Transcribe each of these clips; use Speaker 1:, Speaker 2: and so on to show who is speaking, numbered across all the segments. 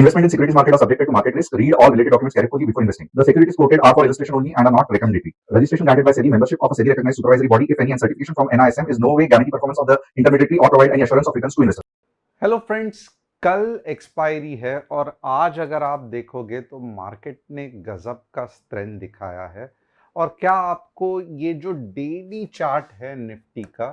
Speaker 1: Investment in securities market are subjected to market risk. Read all related documents carefully before investing. The securities quoted are for illustration only and are not recommendatory. Registration granted by SEBI. Membership of a SEBI recognized supervisory body, if any, and certification from NISM is no way guarantee performance of the intermediary or provide any assurance of returns to investors.
Speaker 2: Hello friends, कल expiry है और आज अगर आप देखोगे तो market ने गजब का स्ट्रेंथ दिखाया है। और क्या आपको ये जो डेली चार्ट है निफ्टी का,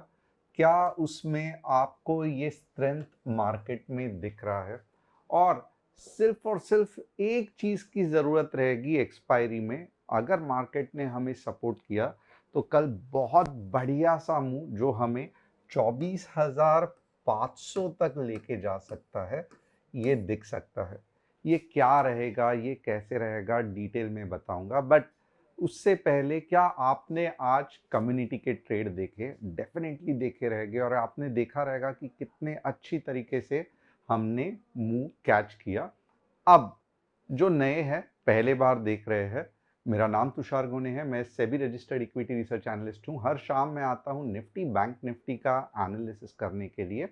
Speaker 2: क्या उसमें आपको ये स्ट्रेंथ मार्केट में दिख रहा है? और सिर्फ एक चीज की जरूरत रहेगी एक्सपायरी में। अगर मार्केट ने हमें सपोर्ट किया तो कल बहुत बढ़िया सा मूव जो हमें 24,500 तक लेके जा सकता है, ये दिख सकता है। ये क्या रहेगा, ये कैसे रहेगा, डिटेल में बताऊंगा। बट उससे पहले, क्या आपने आज कम्युनिटी के ट्रेड देखे? डेफिनेटली देखे रहेंगे और आपने देखा रहेगा कि कितने अच्छी तरीके से हमने मूव कैच किया। अब जो नए हैं, पहले बार देख रहे हैं, मेरा नाम तुषार गुने है। मैं SEBI registered equity research analyst हूँ। हर शाम मैं आता हूँ निफ्टी बैंक निफ्टी का एनालिसिस करने के लिए।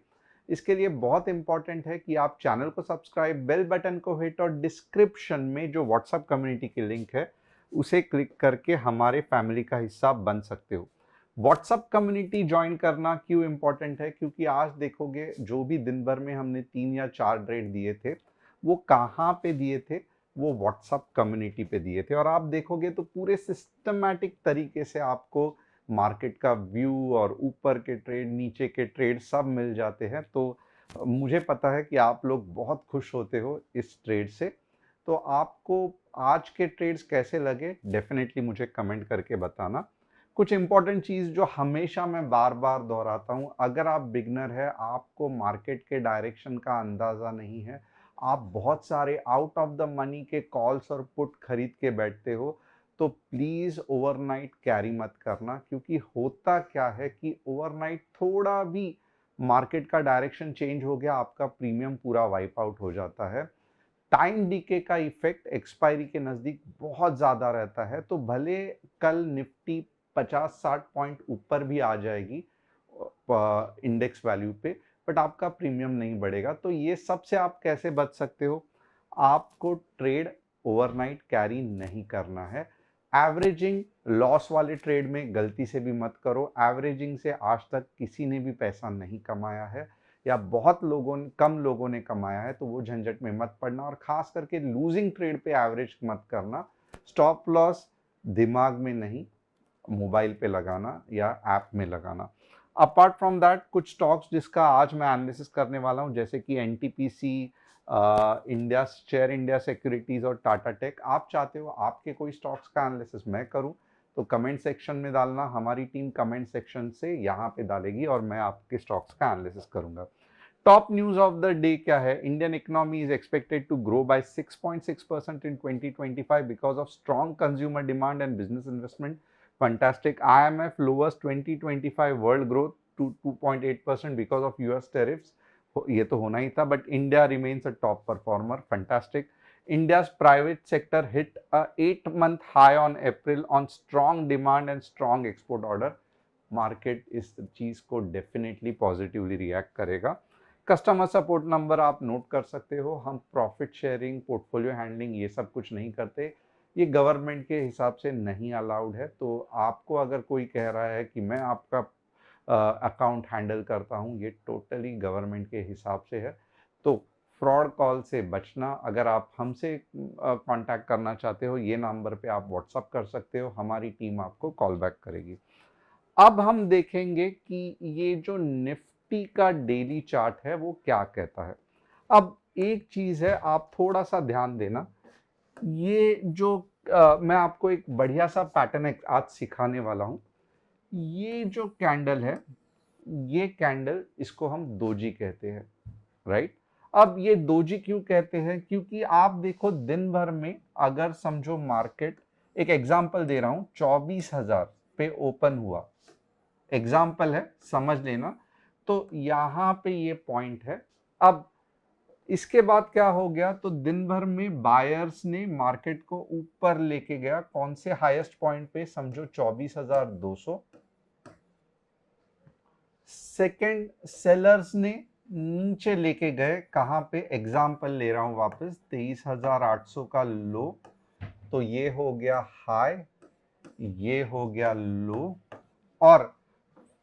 Speaker 2: इसके लिए बहुत इंपॉर्टेंट है कि आप चैनल को सब्सक्राइब, बेल बटन को हिट और डिस्क्रिप्शन में जो व्हाट्सएप कम्युनिटी की लिंक है उसे क्लिक करके हमारे फैमिली का हिस्सा बन सकते हो। व्हाट्सएप कम्युनिटी ज्वाइन करना क्यों इंपॉर्टेंट है? क्योंकि आज देखोगे जो भी दिन भर में हमने 3 या 4 ट्रेड दिए थे, वो कहाँ पे दिए थे? वो व्हाट्सएप कम्युनिटी पे दिए थे। और आप देखोगे तो पूरे सिस्टमैटिक तरीके से आपको मार्केट का व्यू और ऊपर के ट्रेड, नीचे के ट्रेड सब मिल जाते हैं। तो मुझे पता है कि आप लोग बहुत खुश होते हो इस ट्रेड से। तो आपको आज के ट्रेड्स कैसे लगे, डेफिनेटली मुझे कमेंट करके बताना। कुछ इंपॉर्टेंट चीज़ जो हमेशा मैं बार बार दोहराता हूँ, अगर आप बिगनर है, आपको मार्केट के डायरेक्शन का अंदाज़ा नहीं है, आप बहुत सारे आउट ऑफ द मनी के कॉल्स और पुट खरीद के बैठते हो, तो प्लीज़ ओवरनाइट कैरी मत करना। क्योंकि होता क्या है कि ओवरनाइट थोड़ा भी मार्केट का डायरेक्शन चेंज हो गया, आपका प्रीमियम पूरा वाइप आउट हो जाता है। टाइम डीके का इफेक्ट एक्सपायरी के नज़दीक बहुत ज़्यादा रहता है। तो भले कल निफ्टी 50-60 पॉइंट ऊपर भी आ जाएगी इंडेक्स वैल्यू पे, बट आपका प्रीमियम नहीं बढ़ेगा। तो ये सब से आप कैसे बच सकते हो? आपको ट्रेड ओवरनाइट कैरी नहीं करना है। एवरेजिंग लॉस वाले ट्रेड में गलती से भी मत करो। एवरेजिंग से आज तक किसी ने भी पैसा नहीं कमाया है, या बहुत लोगों ने, कम लोगों ने कमाया है, तो वो झंझट में मत पड़ना। और खास करके लूजिंग ट्रेड पे एवरेज मत करना। स्टॉप लॉस दिमाग में नहीं, मोबाइल पे लगाना या ऐप में लगाना। अपार्ट फ्रॉम दैट, कुछ स्टॉक्स जिसका आज मैं एनालिसिस करने वाला हूं, जैसे कि NTPC, India share, India securities और टाटा टेक। आप चाहते हो आपके कोई स्टॉक्स का एनालिसिस मैं करूं, तो कमेंट सेक्शन में डालना। हमारी टीम कमेंट सेक्शन से यहाँ पे डालेगी और मैं आपके स्टॉक्स का एनालिसिस करूंगा। Top news of the day क्या है? Indian economy is expected to grow by 6.6% in 2025 because of strong consumer demand and business investment. Fantastic. IMF lowers 2025 world growth to 2.8% because of US tariffs. ये तो होना ही था, but India remains a top performer. Fantastic. India's private sector hit a 8-month high on April on strong demand and strong export order. Market इस चीज को definitely positively react करेगा। Customer support number आप note कर सकते हो। हम profit sharing, portfolio handling ये सब कुछ नहीं करते, ये गवर्नमेंट के हिसाब से नहीं अलाउड है। तो आपको अगर कोई कह रहा है कि मैं आपका अकाउंट हैंडल करता हूँ, ये टोटली गवर्नमेंट के हिसाब से है। तो फ्रॉड कॉल से बचना। अगर आप हमसे कांटेक्ट करना चाहते हो, ये नंबर पे आप व्हाट्सअप कर सकते हो, हमारी टीम आपको कॉल बैक करेगी। अब हम देखेंगे कि ये जो निफ्टी का डेली चार्ट है वो क्या कहता है। अब एक चीज है, आप थोड़ा सा ध्यान देना। ये जो मैं आपको एक बढ़िया सा पैटर्न आज सिखाने वाला हूं। ये जो कैंडल है, ये कैंडल, इसको हम दोजी कहते हैं, राइट? अब ये दोजी क्यों कहते हैं? क्योंकि आप देखो दिन भर में, अगर समझो मार्केट, एक एग्जांपल दे रहा हूं, 24,000 पे ओपन हुआ, एग्जाम्पल है, समझ लेना। तो यहां पे ये पॉइंट है। अब इसके बाद क्या हो गया? तो दिन भर में बायर्स ने मार्केट को ऊपर लेके गया। कौन से हाईएस्ट पॉइंट पे? समझो 24,200। सेकंड, सेलर्स ने नीचे लेके गए, कहाँ पे, एग्जाम्पल ले रहा हूं वापस, 23,800 का लो, तो ये हो गया हाई, ये हो गया लो, और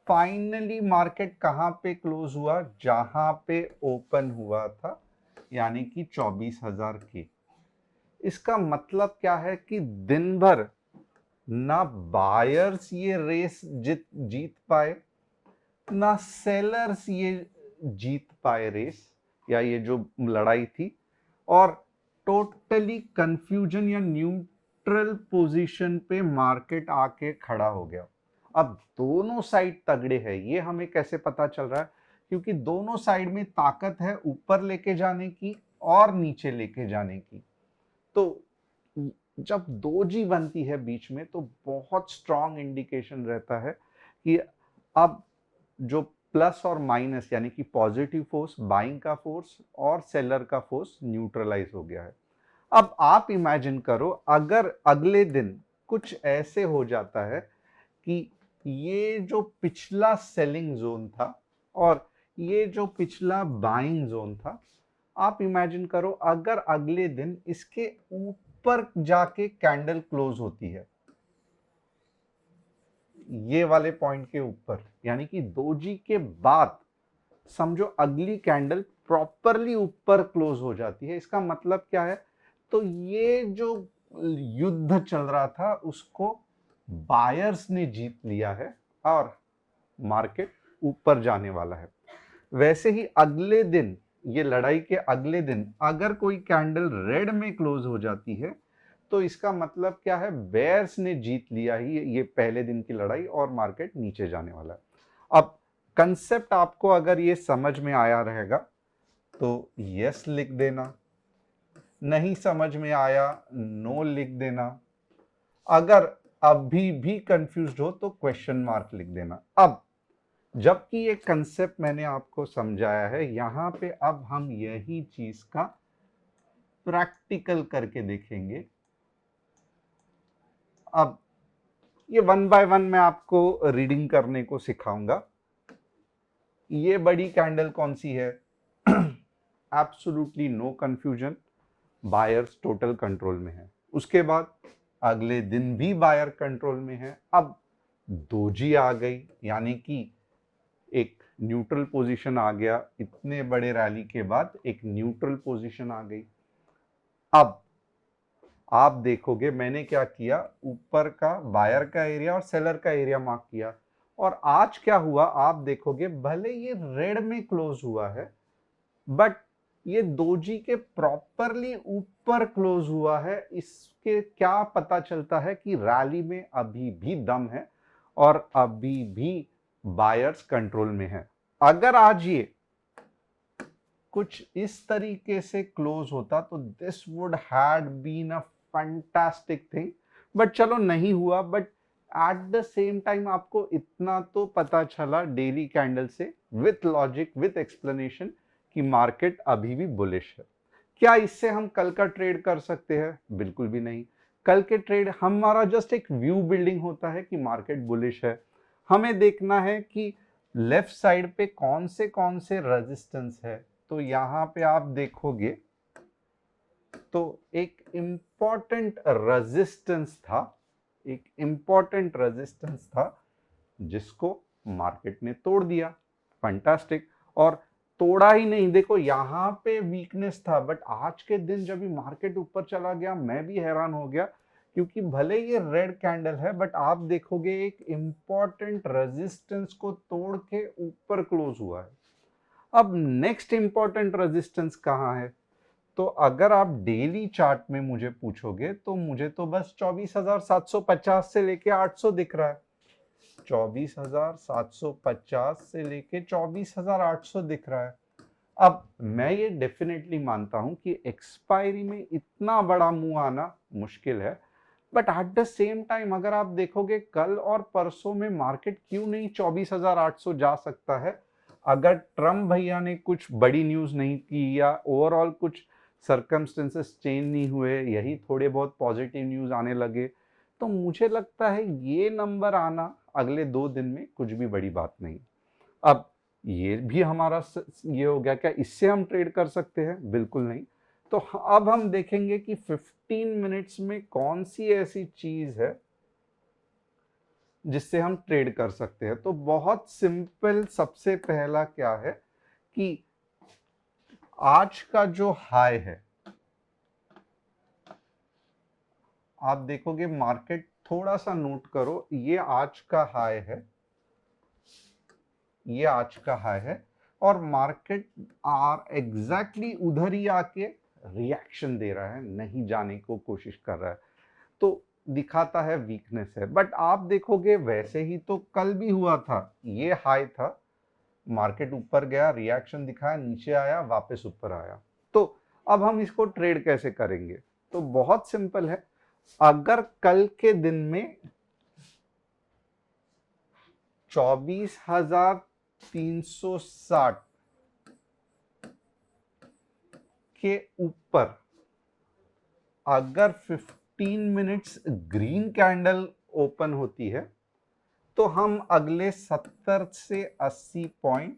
Speaker 2: फाइनली मार्केट कहां पे क्लोज हुआ, जहां पे ओपन हुआ था, यानी कि 24,000 के। इसका मतलब क्या है कि दिन भर ना बायर्स ये रेस जीत पाए, ना सेलर्स ये जीत पाए रेस, या ये जो लड़ाई थी, और टोटली कंफ्यूजन या न्यूट्रल पोजीशन पे मार्केट आके खड़ा हो गया। अब दोनों साइड तगड़े हैं, ये हमें कैसे पता चल रहा है, क्योंकि दोनों साइड में ताकत है ऊपर लेके जाने की और नीचे लेके जाने की। तो जब दो जी बनती है बीच में, तो बहुत स्ट्रांग इंडिकेशन रहता है कि अब जो प्लस और माइनस, यानी कि पॉजिटिव फोर्स बाइंग का फोर्स और सेलर का फोर्स न्यूट्रलाइज हो गया है। अब आप इमेजिन करो, अगर अगले दिन कुछ ऐसे हो जाता है कि ये जो पिछला सेलिंग जोन था और ये जो पिछला बाइंग जोन था, आप इमेजिन करो अगर अगले दिन इसके ऊपर जाके कैंडल क्लोज होती है, ये वाले पॉइंट के ऊपर, यानी कि दोजी के बाद समझो अगली कैंडल प्रॉपरली ऊपर क्लोज हो जाती है, इसका मतलब क्या है, तो ये जो युद्ध चल रहा था उसको बायर्स ने जीत लिया है और मार्केट ऊपर जाने वाला है। वैसे ही अगले दिन, ये लड़ाई के अगले दिन अगर कोई कैंडल रेड में क्लोज हो जाती है, तो इसका मतलब क्या है, बेयर्स ने जीत लिया ही ये पहले दिन की लड़ाई और मार्केट नीचे जाने वाला है। अब कंसेप्ट आपको अगर ये समझ में आया रहेगा तो यस लिख देना, नहीं समझ में आया नो लिख देना, अगर अभी भी कंफ्यूज्ड हो तो क्वेश्चन मार्क लिख देना। अब जबकि ये कंसेप्ट मैंने आपको समझाया है, यहां पे अब हम यही चीज का प्रैक्टिकल करके देखेंगे। अब ये वन बाय वन मैं आपको रीडिंग करने को सिखाऊंगा। ये बड़ी कैंडल कौन सी है, absolutely no confusion, buyers total control में है। उसके बाद अगले दिन भी बायर कंट्रोल में है। अब दोजी आ गई, यानी कि एक न्यूट्रल पोजीशन आ गया, इतने बड़े रैली के बाद एक न्यूट्रल पोजीशन आ गई। अब आप देखोगे मैंने क्या किया, ऊपर का बायर का एरिया और सेलर का एरिया मार्क किया, और आज क्या हुआ आप देखोगे, भले ये रेड में क्लोज हुआ है बट ये दोजी के प्रॉपरली ऊपर क्लोज हुआ है। इसके क्या पता चलता है कि रैली में अभी भी दम है और अभी भी बायर्स कंट्रोल में है। अगर आज ये कुछ इस तरीके से क्लोज होता तो this would had been a fantastic thing, but चलो नहीं हुआ। But at the same time आपको इतना तो पता चला डेली कैंडल से, विथ लॉजिक विथ एक्सप्लेनेशन, कि मार्केट अभी भी बुलिश है। क्या इससे हम कल का ट्रेड कर सकते हैं? बिल्कुल भी नहीं। कल के ट्रेड हमारा जस्ट एक व्यू बिल्डिंग होता है कि मार्केट बुलिश है। हमें देखना है कि लेफ्ट साइड पे कौन से रेजिस्टेंस है। तो यहां पे आप देखोगे तो एक इंपॉर्टेंट रेजिस्टेंस था, एक इंपॉर्टेंट रेजिस्टेंस था जिसको मार्केट ने तोड़ दिया। फैंटास्टिक। और तोड़ा ही नहीं, देखो यहां पे वीकनेस था, बट आज के दिन जब मार्केट ऊपर चला गया मैं भी हैरान हो गया, क्योंकि भले ये रेड कैंडल है बट आप देखोगे एक इंपॉर्टेंट रेजिस्टेंस को तोड़ के ऊपर क्लोज हुआ है। अब नेक्स्ट इंपॉर्टेंट रेजिस्टेंस कहां है? तो अगर आप डेली चार्ट में मुझे पूछोगे तो मुझे तो बस 24,750 से लेके 800 दिख रहा है। 24,750 से लेके 24,800 दिख रहा है। अब मैं ये डेफिनेटली मानता हूं कि एक्सपायरी में इतना बड़ा मुंह आना मुश्किल है, but at the same time अगर आप देखोगे कल और परसों में मार्केट क्यों नहीं 24,800 जा सकता है, अगर ट्रम्प भैया ने कुछ बड़ी न्यूज नहीं की या ओवरऑल कुछ सर्कमस्टेंसेस चेंज नहीं हुए, यही थोड़े बहुत पॉजिटिव न्यूज आने लगे, तो मुझे लगता है ये नंबर आना अगले 2 दिन में कुछ भी बड़ी बात नहीं। अब ये भी हमारा ये हो गया। क्या इससे हम ट्रेड कर सकते हैं? बिल्कुल नहीं। तो अब हम देखेंगे कि 15 मिनट्स में कौन सी ऐसी चीज है जिससे हम ट्रेड कर सकते हैं। तो बहुत सिंपल, सबसे पहला क्या है कि आज का जो हाई है, आप देखोगे मार्केट, थोड़ा सा नोट करो, ये आज का हाई है, ये आज का हाई है, और मार्केट एग्जैक्टली उधर ही आके रिएक्शन दे रहा है, नहीं जाने को कोशिश कर रहा है, तो दिखाता है वीकनेस है। बट आप देखोगे वैसे ही तो कल भी हुआ था, ये हाई था, मार्केट ऊपर गया, रिएक्शन दिखाया, नीचे आया, वापस ऊपर आया। तो अब हम इसको ट्रेड कैसे करेंगे? तो बहुत सिंपल है। अगर कल के दिन में 24,360 के ऊपर अगर 15 मिनट्स ग्रीन कैंडल ओपन होती है तो हम अगले 70 से 80 पॉइंट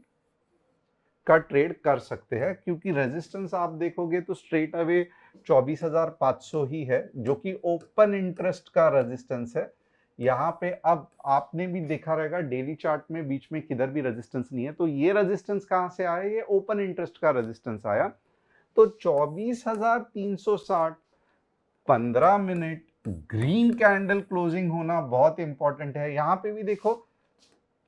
Speaker 2: का ट्रेड कर सकते हैं, क्योंकि रेजिस्टेंस आप देखोगे तो स्ट्रेट अवे 24,500 ही है, जो कि ओपन इंटरेस्ट का रेजिस्टेंस है। यहाँ पे अब आपने भी देखा रहेगा डेली चार्ट में बीच में किधर भी रेजिस्टेंस नहीं है, तो ये रेजिस्टेंस कहाँ से आया? ये ओपन इंटरेस्ट का रेजिस्टेंस आया। तो 24,360 15 मिनट ग्रीन कैंडल क्लोजिंग होना बहुत इंपॉर्टेंट है। यहां पे भी देखो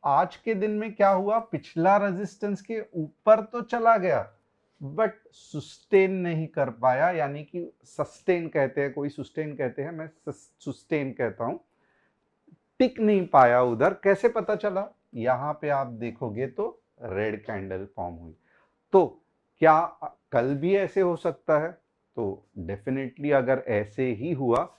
Speaker 2: आज के दिन में क्या हुआ, पिछला रेजिस्टेंस के ऊपर तो चला गया बट सस्टेन नहीं कर पाया, यानी कि सस्टेन कहते हैं, कोई सुस्टेन कहते हैं, मैं सुस्टेन कहता हूं, टिक नहीं पाया उधर। कैसे पता चला? यहां पे आप देखोगे तो रेड कैंडल फॉर्म हुई। तो क्या कल भी ऐसे हो सकता है? तो डेफिनेटली अगर ऐसे ही हुआ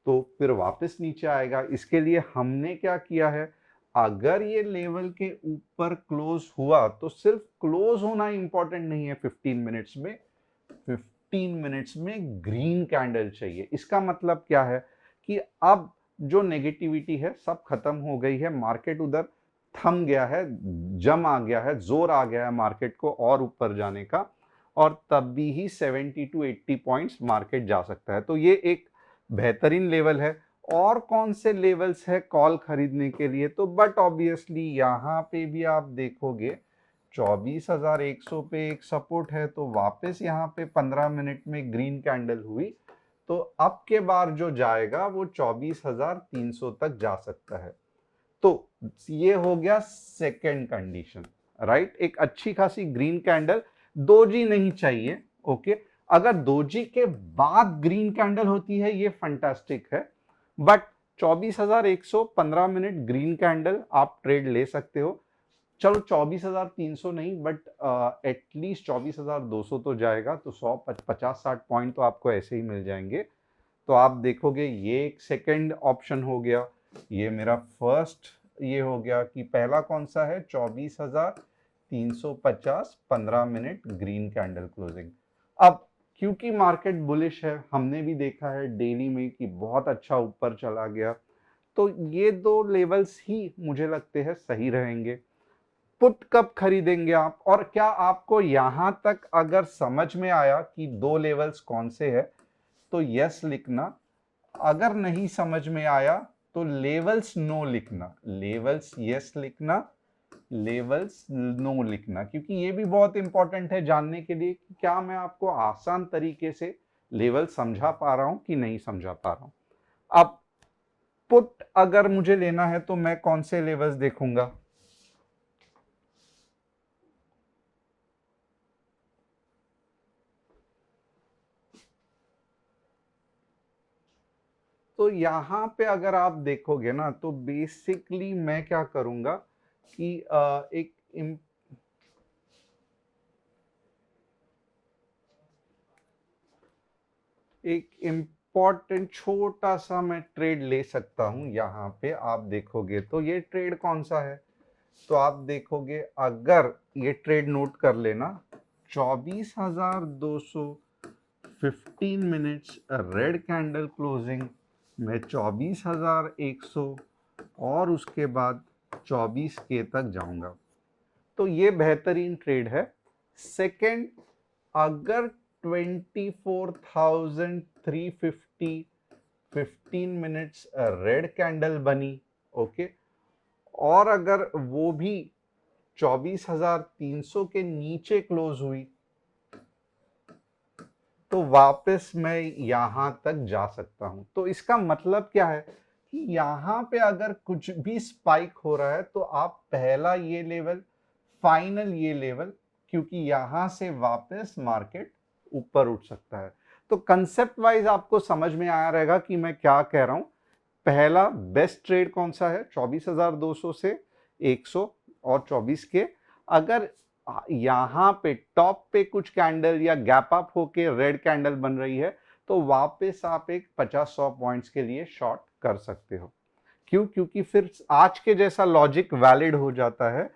Speaker 2: तो फिर वापस नीचे आएगा। इसके लिए हमने क्या किया है, अगर ये लेवल के ऊपर क्लोज हुआ तो सिर्फ क्लोज होना इंपॉर्टेंट नहीं है 15 मिनट्स में, 15 मिनट्स में ग्रीन कैंडल चाहिए। इसका मतलब क्या है कि अब जो नेगेटिविटी है सब खत्म हो गई है, मार्केट उधर थम गया है, जम आ गया है, जोर आ गया है मार्केट को और ऊपर जाने का, और तब भी ही 70 टू 80 पॉइंट्स मार्केट जा सकता है। तो ये एक बेहतरीन लेवल है। और कौन से लेवल्स है कॉल खरीदने के लिए? तो बट ऑब्वियसली यहाँ पे भी आप देखोगे 24,100 पे एक सपोर्ट है, तो वापस यहाँ पे 15 मिनट में ग्रीन कैंडल हुई, तो अब के बार जो जाएगा वो 24,300 तक जा सकता है। तो ये हो गया सेकेंड कंडीशन, राइट? एक अच्छी खासी ग्रीन कैंडल, दोजी नहीं चाहिए, ओके। अगर दोजी के बाद ग्रीन कैंडल होती है ये फंटास्टिक है, बट 24,100 15 मिनट ग्रीन कैंडल आप ट्रेड ले सकते हो। चलो 24,300 नहीं, बट एटलीस्ट 24,200 तो जाएगा, तो 150-60 पॉइंट तो आपको ऐसे ही मिल जाएंगे। तो आप देखोगे ये एक सेकेंड ऑप्शन हो गया, ये मेरा फर्स्ट ये हो गया कि पहला कौन सा है, 24,350 15 मिनट ग्रीन कैंडल क्लोजिंग। अब क्योंकि मार्केट बुलिश है, हमने भी देखा है डेली में कि बहुत अच्छा ऊपर चला गया, तो ये दो लेवल्स ही मुझे लगते हैं सही रहेंगे। पुट कब खरीदेंगे आप? और क्या आपको यहां तक अगर समझ में आया कि दो लेवल्स कौन से है तो यस लिखना, अगर नहीं समझ में आया तो लेवल्स नो लिखना, लेवल्स यस लिखना, लेवल्स नो लिखना, क्योंकि ये भी बहुत इंपॉर्टेंट है जानने के लिए कि क्या मैं आपको आसान तरीके से लेवल समझा पा रहा हूं कि नहीं समझा पा रहा हूं। अब पुट अगर मुझे लेना है तो मैं कौन से लेवल्स देखूंगा? तो यहाँ पे अगर आप देखोगे ना तो बेसिकली मैं क्या करूंगा कि एक इम्पॉर्टेंट छोटा सा मैं ट्रेड ले सकता हूं। यहाँ पे आप देखोगे तो ये ट्रेड कौन सा है, तो आप देखोगे, अगर ये ट्रेड नोट कर लेना, 24,200 15 मिनट्स रेड कैंडल क्लोजिंग में 24,100 और उसके बाद 24K तक जाऊंगा। तो ये बेहतरीन ट्रेड है। सेकंड, अगर 24,350 15 मिनट्स रेड कैंडल बनी, ओके, और अगर वो भी 24,300 के नीचे क्लोज हुई तो वापस मैं यहां तक जा सकता हूं। तो इसका मतलब क्या है कि यहां पे अगर कुछ भी स्पाइक हो रहा है तो आप पहला ये लेवल, फाइनल ये लेवल, क्योंकि यहां से वापस मार्केट ऊपर उठ सकता है। तो कंसेप्ट वाइज आपको समझ में आया रहेगा कि मैं क्या कह रहा हूं। पहला बेस्ट ट्रेड कौन सा है, 24,200 से 100 और 24 के। अगर यहां पे टॉप पे कुछ कैंडल या गैप अप होके रेड कैंडल बन रही है तो वापस आप एक 50-100 पॉइंट्स के लिए शॉर्ट कर सकते हो। क्यों? क्योंकि फिर आज के जैसा लॉजिक वैलिड हो जाता है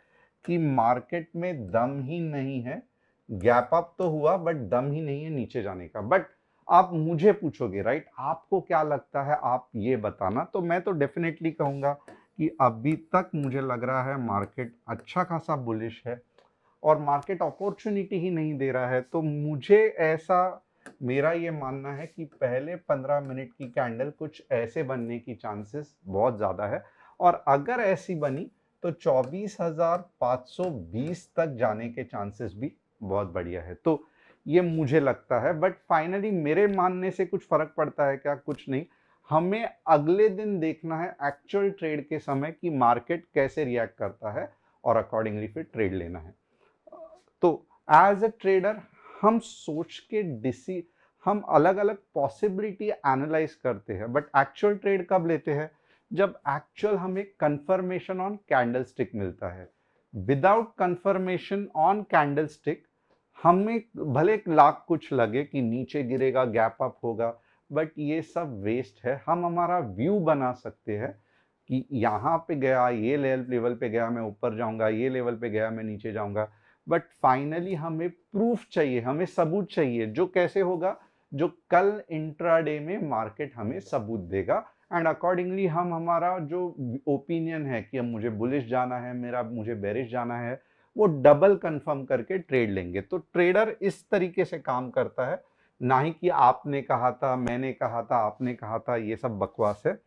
Speaker 2: कि मार्केट में दम ही नहीं है, गैप अप तो हुआ बट दम ही नहीं है नीचे जाने का। बट आप मुझे पूछोगे, राइट, आपको क्या लगता है, आप ये बताना। तो मैं तो डेफिनेटली कहूंगा कि अभी तक मुझे लग रहा है मार्केट अच्छा खासा बुलिश है और मार्केट अपॉर्चुनिटी ही नहीं दे रहा है। तो मुझे ऐसा, मेरा ये मानना है कि पहले 15 मिनट की कैंडल कुछ ऐसे बनने की चांसेस बहुत ज़्यादा है, और अगर ऐसी बनी तो 24,520 तक जाने के चांसेस भी बहुत बढ़िया है। तो ये मुझे लगता है। बट फाइनली मेरे मानने से कुछ फर्क पड़ता है क्या? कुछ नहीं। हमें अगले दिन देखना है एक्चुअल ट्रेड के समय कि मार्केट कैसे रिएक्ट करता है और अकॉर्डिंगली फिर ट्रेड लेना है। तो एज अ ट्रेडर हम सोच के हम अलग अलग पॉसिबिलिटी एनालाइज करते हैं, बट एक्चुअल ट्रेड कब लेते हैं? जब एक्चुअल हमें कंफर्मेशन ऑन कैंडलस्टिक मिलता है। विदाउट कंफर्मेशन ऑन कैंडलस्टिक हमें भले लाख कुछ लगे कि नीचे गिरेगा, गैप अप होगा, बट ये सब वेस्ट है। हम हमारा व्यू बना सकते हैं कि यहाँ पे गया, ये लेवल पे गया, मैं ऊपर जाऊंगा, ये लेवल पे गया, मैं नीचे जाऊंगा। बट फाइनली हमें प्रूफ चाहिए, हमें सबूत चाहिए। जो कैसे होगा? जो कल इंट्राडे में मार्केट हमें सबूत देगा, एंड अकॉर्डिंगली हम हमारा जो ओपिनियन है कि अब मुझे बुलिश जाना है, मुझे बेरिश जाना है, वो डबल कंफर्म करके ट्रेड लेंगे। तो ट्रेडर इस तरीके से काम करता है, ना ही कि आपने कहा था, मैंने कहा था, आपने कहा था, ये सब बकवास है।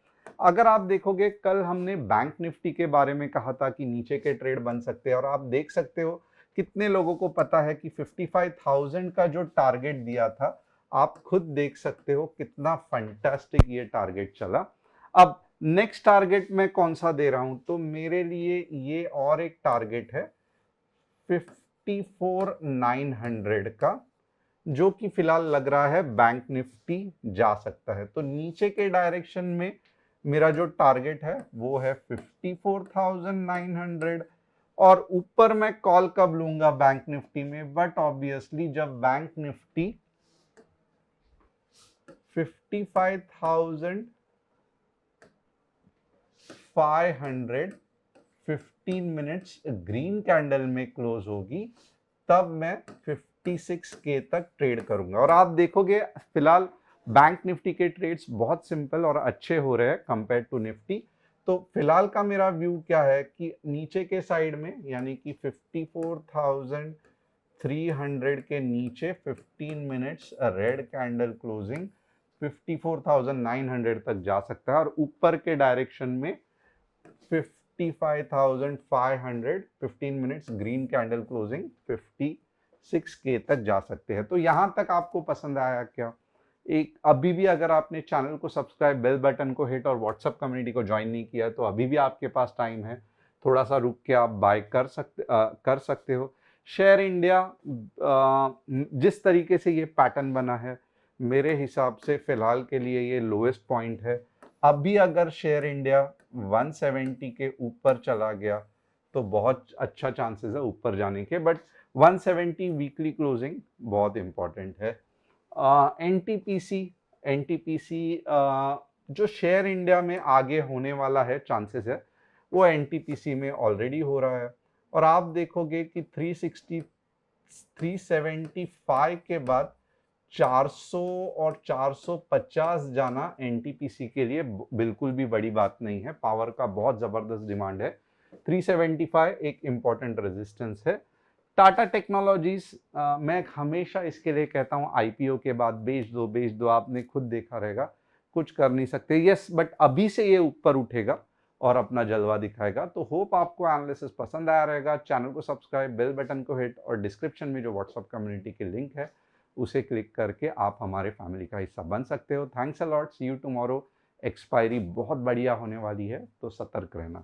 Speaker 2: अगर आप देखोगे, कल हमने बैंक निफ्टी के बारे में कहा था कि नीचे के ट्रेड बन सकते हैं, और आप देख सकते हो कितने लोगों को पता है कि 55,000 का जो टारगेट दिया था, आप खुद देख सकते हो कितना फंटास्टिक ये टारगेट चला। अब नेक्स्ट टारगेट मैं कौन सा दे रहा हूं? तो मेरे लिए ये और एक टारगेट है 54,900 का, जो कि फिलहाल लग रहा है बैंक निफ्टी जा सकता है। तो नीचे के डायरेक्शन में मेरा जो टारगेट है वो है 54,900, और ऊपर मैं कॉल कब लूंगा बैंक निफ्टी में? बट ऑब्वियसली जब bank Nifty 55,500 15 minutes green candle में क्लोज होगी, तब मैं 56K तक ट्रेड करूंगा। और आप देखोगे फिलहाल बैंक निफ्टी के ट्रेड्स बहुत सिंपल और अच्छे हो रहे हैं कंपेयर टू निफ्टी। तो फिलहाल का मेरा व्यू क्या है कि नीचे के साइड में, यानी कि 54,300 के नीचे 15 मिनट्स रेड कैंडल क्लोजिंग 54,900 तक जा सकता है, और ऊपर के डायरेक्शन में 55,500 15 minutes green candle closing 56K तक जा सकते हैं। तो यहां तक आपको पसंद आया क्या? एक अभी भी अगर आपने चैनल को सब्सक्राइब, बेल बटन को हिट और व्हाट्सएप कम्युनिटी को ज्वाइन नहीं किया तो अभी भी आपके पास टाइम है, थोड़ा सा रुक के आप बाय कर सकते हो। शेयर इंडिया जिस तरीके से ये पैटर्न बना है, मेरे हिसाब से फिलहाल के लिए ये लोएस्ट पॉइंट है। अभी अगर शेयर इंडिया 170 के ऊपर चला गया तो बहुत अच्छा चांसेस है ऊपर जाने के, बट 170 वीकली क्लोजिंग बहुत इंपॉर्टेंट है। एनटीपीसी जो शेयर इंडिया में आगे होने वाला है चांसेस है, वो एनटीपीसी में ऑलरेडी हो रहा है। और आप देखोगे कि 375 के बाद 400 और 450 जाना एनटीपीसी के लिए बिल्कुल भी बड़ी बात नहीं है। पावर का बहुत जबरदस्त डिमांड है। 375 एक इम्पॉर्टेंट रेजिस्टेंस है। टाटा टेक्नोलॉजीज मैं हमेशा इसके लिए कहता हूँ आईपीओ के बाद बेच दो, आपने खुद देखा रहेगा, कुछ कर नहीं सकते। यस, बट अभी से ये ऊपर उठेगा और अपना जलवा दिखाएगा। तो होप आपको एनालिसिस पसंद आया रहेगा। चैनल को सब्सक्राइब, बेल बटन को हिट और डिस्क्रिप्शन में जो व्हाट्सएप कम्युनिटी की लिंक है उसे क्लिक करके आप हमारे फैमिली का हिस्सा बन सकते हो। Thanks a lot, see you tomorrow. Expiry बहुत बढ़िया होने वाली है, तो सतर्क रहना।